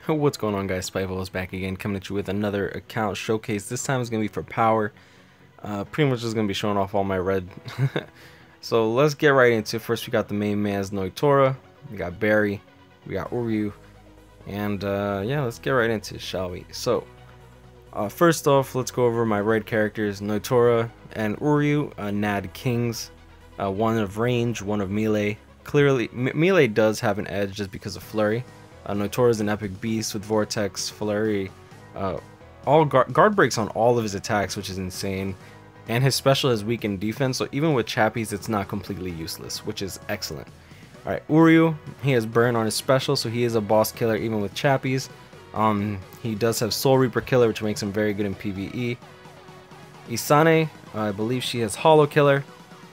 What's going on, guys? Spiteful is back again, coming at you with another account showcase. This time is going to be for power. Pretty much just going to be showing off all my red. So let's get right into it. First, we got the main man's Noitora, we got Barry, we got Uryu, and yeah, let's get right into it, shall we? So first off, let's go over my red characters. Noitora and Uryu, Nad Kings, one of range, one of melee. Clearly, melee does have an edge just because of flurry. Noitora is an epic beast with Vortex, Flurry, all guard breaks on all of his attacks, which is insane. And his special is weak in defense, so even with Chappies, it's not completely useless, which is excellent. Alright, Uryu, he has burn on his special, so he is a boss killer even with Chappies. He does have Soul Reaper killer, which makes him very good in PvE. Isane, I believe she has Hollow killer.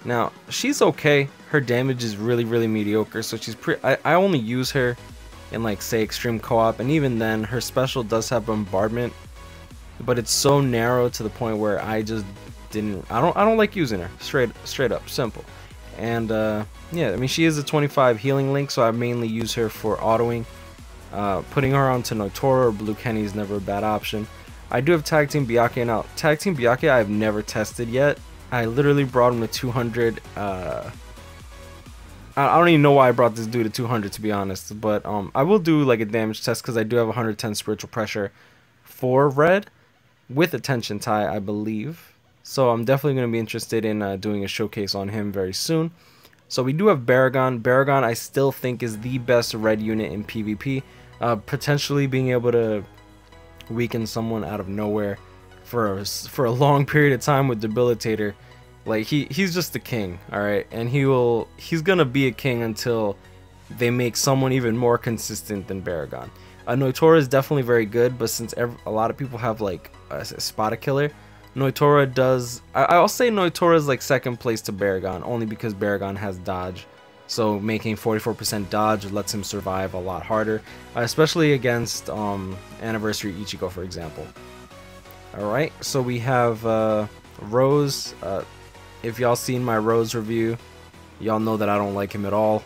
Now, she's okay. Her damage is really mediocre, so she's I only use her in, like, say, extreme co-op, and even then her special does have bombardment, but it's so narrow to the point where I just didn't I don't like using her. Straight up simple. And yeah, I mean, she is a 25 healing link, so I mainly use her for autoing. Putting her onto Noitora or Blue Kenny is never a bad option. I do have Tag Team Byakuya. Now, Tag Team Byakuya I've never tested yet. I literally brought him to 200. I don't even know why I brought this dude to 200, to be honest, but I will do like a damage test because I do have 110 spiritual pressure for red with attention tie, I believe. So I'm definitely going to be interested in doing a showcase on him very soon. So we do have Baragon. Baragon I still think is the best red unit in PvP, potentially being able to weaken someone out of nowhere for a long period of time with Debilitator. Like, he's just the king, alright? And he's gonna be a king until they make someone even more consistent than Baragon. Noitora is definitely very good, but since a lot of people have, like, a Spotted killer, Noitora does... I'll say Noitora is, like, second place to Baragon, only because Baragon has dodge. So making 44% dodge lets him survive a lot harder, especially against Anniversary Ichigo, for example. Alright, so we have Rose. If y'all seen my Rose review, y'all know that I don't like him at all.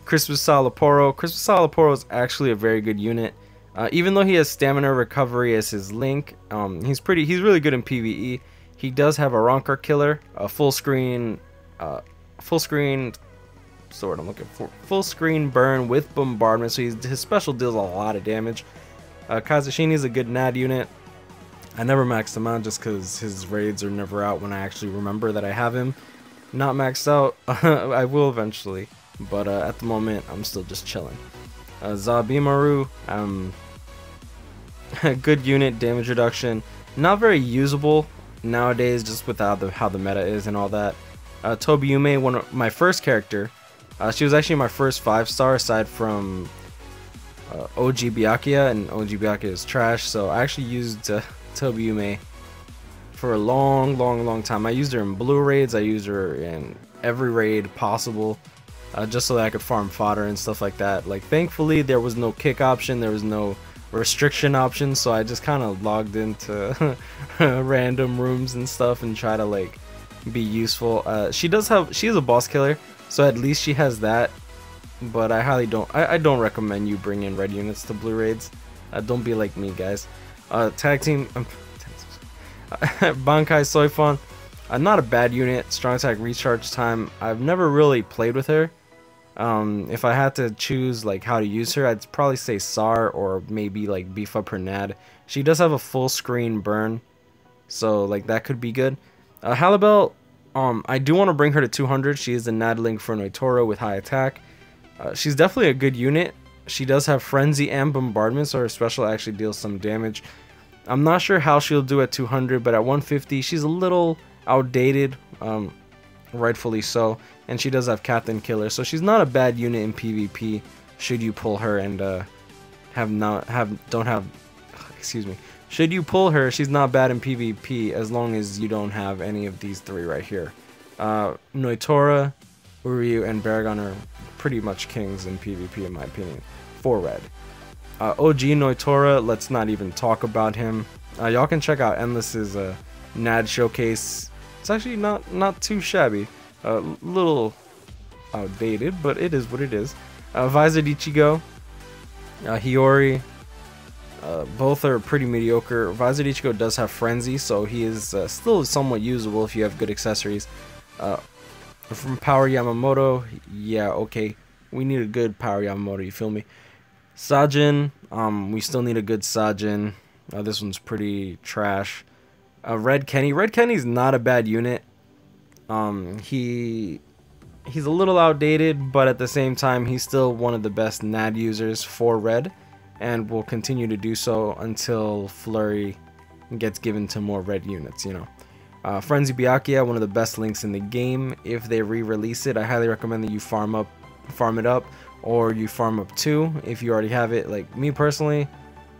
Crispus Salaporo. Crispus Salaporo is actually a very good unit. Even though he has stamina recovery as his link, he's really good in PvE. He does have a Rancor killer, a full screen sword. I'm looking for full screen burn with bombardment, so his special deals a lot of damage. Kazushini is a good NAD unit. I never maxed him out just because his raids are never out when I actually remember that I have him not maxed out. I will eventually, but at the moment I'm still just chilling. Zabimaru, good unit, damage reduction, not very usable nowadays just with how the meta is and all that. Tobiyume, one of my first character, she was actually my first 5-star aside from OG Byakuya, and OG Byakuya is trash, so I actually used Tobiyume for a long time. I used her in blue raids, I used her in every raid possible, just so that I could farm fodder and stuff like that. Like, thankfully there was no kick option, there was no restriction option, so I just kind of logged into random rooms and stuff and try to, like, be useful. She is a boss killer, so at least she has that, but I don't recommend you bring in red units to blue raids. Don't be like me, guys. Tag team Bankai Soifon, not a bad unit, strong attack recharge time. I've never really played with her. If I had to choose, like, how to use her, I'd probably say SAR or maybe, like, beef up her NAD. She does have a full screen burn, so, like, that could be good. Halibel, I do want to bring her to 200. She is a NAD link for Noitora with high attack. She's definitely a good unit. She does have Frenzy and Bombardment, so her special actually deals some damage. I'm not sure how she'll do at 200, but at 150, she's a little outdated, rightfully so. And she does have Captain Killer, so she's not a bad unit in PvP. Should you pull her and should you pull her, she's not bad in PvP as long as you don't have any of these three right here. Noitora, Uryu, and Baragon are pretty much kings in PvP in my opinion, for red. OG Noitora, let's not even talk about him. Y'all can check out Endless's NAD showcase. It's actually not too shabby. Little outdated, but it is what it is. Visor Ichigo, Hiyori, Both are pretty mediocre. Visor Ichigo does have Frenzy, so he is still somewhat usable if you have good accessories. From Power Yamamoto, yeah, okay. We need a good Power Yamamoto, you feel me? Sajin, we still need a good Sajin. This one's pretty trash. Red Kenny. Red Kenny's not a bad unit. He's a little outdated, but at the same time, he's still one of the best NAD users for Red, and will continue to do so until Flurry gets given to more Red units, you know. Frenzy Byakuya, one of the best links in the game. If they re-release it, I highly recommend that you farm it up, or you farm up 2 if you already have it. Like me personally,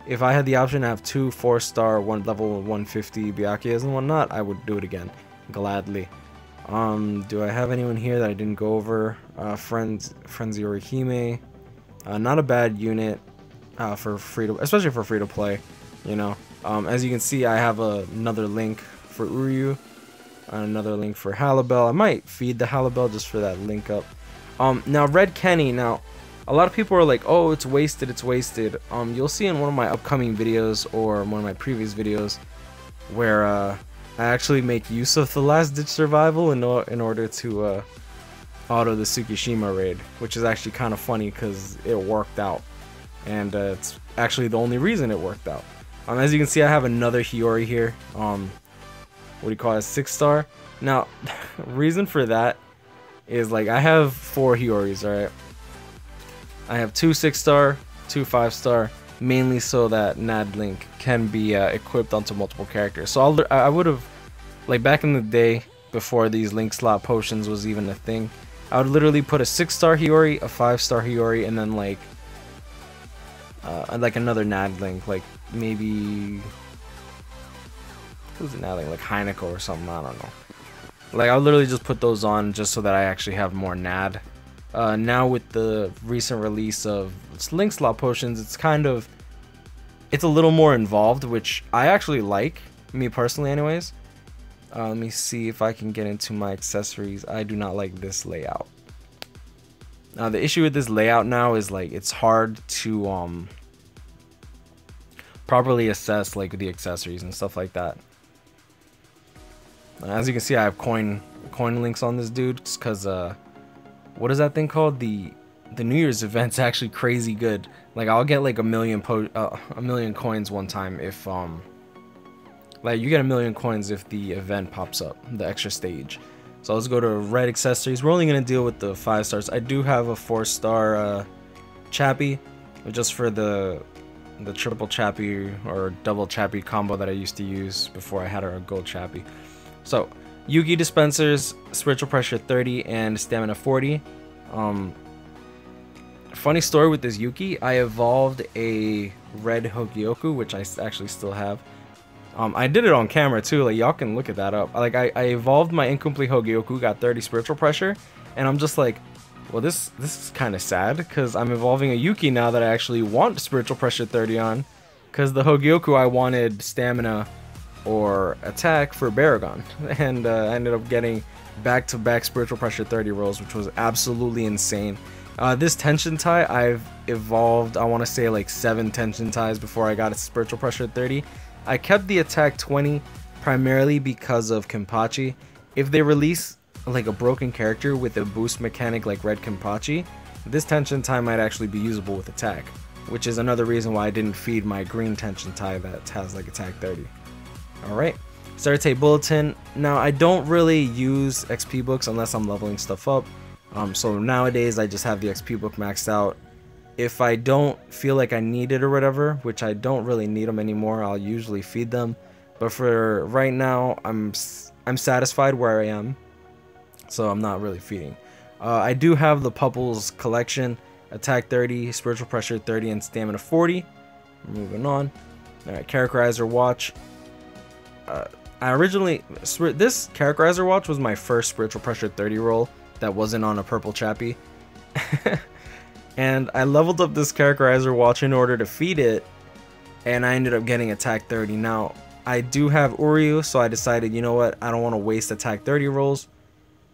if I had the option to have 2 4-star, one level 150 Byakuyas and whatnot, I would do it again, gladly. Do I have anyone here that I didn't go over? Frenzy Orihime, not a bad unit for especially for free to play, you know. As you can see, I have another link for Uryu, another link for Halibel. I might feed the Halibel just for that link up. Now Red Kenny. Now, a lot of people are like, "Oh, it's wasted. It's wasted." You'll see in one of my upcoming videos or one of my previous videos where I actually make use of the last ditch survival in order to auto the Tsukishima raid, which is actually kind of funny because it worked out, and it's actually the only reason it worked out. As you can see, I have another Hiyori here. What do you call it? 6-star. Now, reason for that is, like, I have 4 Hioris, alright? I have 2 6-star, 2 5-star, mainly so that NAD Link can be equipped onto multiple characters. So I would have, like, back in the day, before these link slot potions was even a thing, I would literally put a 6-star Hiyori, a 5-star Hiyori, and then, like another NAD Link, like, maybe... who's it now, like Heineko or something, I don't know. Like, I'll literally just put those on just so that I actually have more NAD. Now with the recent release of link slot potions, it's a little more involved, which I actually like, me personally anyways. Let me see if I can get into my accessories. I do not like this layout. Now the issue with this layout now is, like, it's hard to properly assess, like, the accessories and stuff like that. As you can see, I have coin links on this dude because what is that thing called? The New Year's event's actually crazy good. Like, I'll get like a million coins one time if like, you get a million coins if the event pops up, the extra stage. So let's go to red accessories. We're only gonna deal with the 5 stars. I do have a 4-star Chappie, just for the triple Chappie or double Chappie combo that I used to use before I had a gold Chappie. So, Yugi dispensers, spiritual pressure 30 and stamina 40. Funny story with this Yuki, I evolved a red Hogyoku, which I actually still have. I did it on camera too, like, y'all can look at that up. Like, I evolved my incomplete Hogyoku, got 30 spiritual pressure, and I'm just like, well, this is kind of sad, because I'm evolving a Yuki now that I actually want spiritual pressure 30 on, because the Hogyoku I wanted stamina or attack for Baragon, and I ended up getting back-to-back spiritual pressure 30 rolls, which was absolutely insane. This tension tie, I've evolved, I want to say, like 7 tension ties before I got a spiritual pressure 30. I kept the attack 20 primarily because of Kenpachi. If they release like a broken character with a boost mechanic like Red Kenpachi, this tension tie might actually be usable with attack, which is another reason why I didn't feed my green tension tie that has like attack 30. Alright, Starter Bulletin. Now, I don't really use XP books unless I'm leveling stuff up. So nowadays I just have the XP book maxed out. If I don't feel like I need it or whatever, which I don't really need them anymore, I'll usually feed them. But for right now, I'm satisfied where I am, so I'm not really feeding. I do have the Pupples collection, attack 30, spiritual pressure 30, and stamina 40. Moving on. Alright, Characterizer Watch. This Characterizer Watch was my first spiritual pressure 30 roll that wasn't on a purple Chappie. And I leveled up this Characterizer Watch in order to feed it, and I ended up getting attack 30. Now, I do have Uryu, so I decided, you know what, I don't want to waste attack 30 rolls,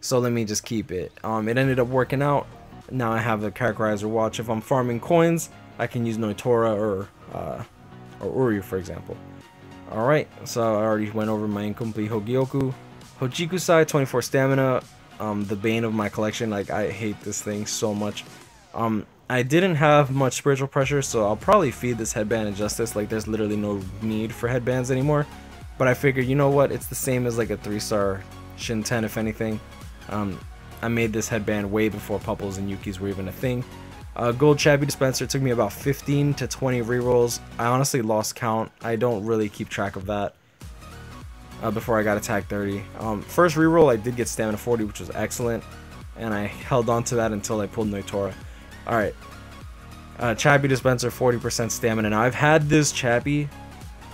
so let me just keep it. It ended up working out. Now I have the Characterizer Watch. If I'm farming coins, I can use Noitora or or Uryu, for example. Alright, so I already went over my incomplete Hogyoku. Hojikusai, 24 stamina, the bane of my collection. Like, I hate this thing so much. I didn't have much spiritual pressure, so I'll probably feed this headband Injustice. Like, there's literally no need for headbands anymore. But I figured, you know what, it's the same as like a 3-star Shin 10, if anything. I made this headband way before Pupples and Yukis were even a thing. Gold Chabby Dispenser, took me about 15 to 20 rerolls. I honestly lost count. I don't really keep track of that before I got attack 30. First reroll, I did get stamina 40, which was excellent. And I held on to that until I pulled Noitora. Alright. Chabby Dispenser, 40% stamina. Now, I've had this Chabby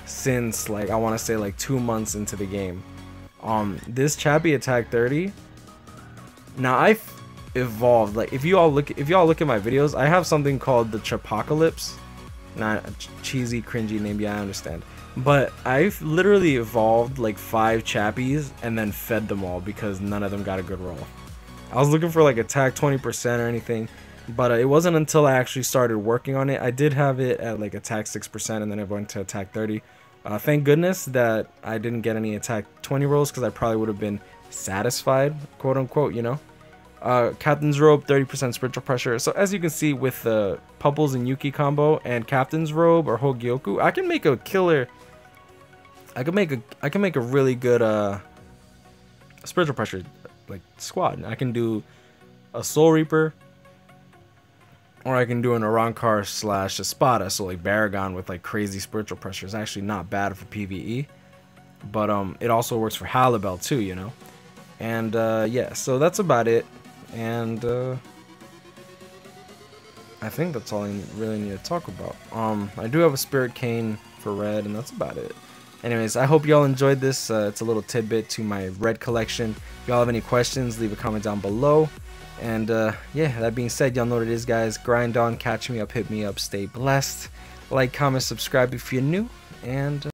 since, like, I want to say, like, 2 months into the game. This Chabby attack 30. Now, I've evolved. Like, if y'all look at my videos, I have something called the Chapocalypse. Not a cheesy, cringy name, yeah, I understand. But I've literally evolved like 5 Chappies and then fed them all because none of them got a good roll. I was looking for like attack 20% or anything, but it wasn't until I actually started working on it. I did have it at like attack 6% and then I went to attack 30. Thank goodness that I didn't get any attack 20 rolls because I probably would have been satisfied, quote unquote, you know. Captain's Robe, 30% spiritual pressure. So as you can see with the Pupples and Yuki combo and Captain's Robe or Hogyoku, I can make a killer. I can make a really good spiritual pressure like squad. I can do a Soul Reaper, or I can do an Arankar / Espada. So like Baragon with like crazy spiritual pressure is actually not bad for PvE, but it also works for Halibel too, you know. And yeah, so that's about it. And I think that's all I really need to talk about. I do have a Spirit Cane for red, and that's about it. Anyways, I hope y'all enjoyed this. It's a little tidbit to my red collection. If y'all have any questions, leave a comment down below. And yeah, that being said, y'all know what it is, guys. Grind on, catch me up, hit me up, stay blessed. Like, comment, subscribe if you're new, and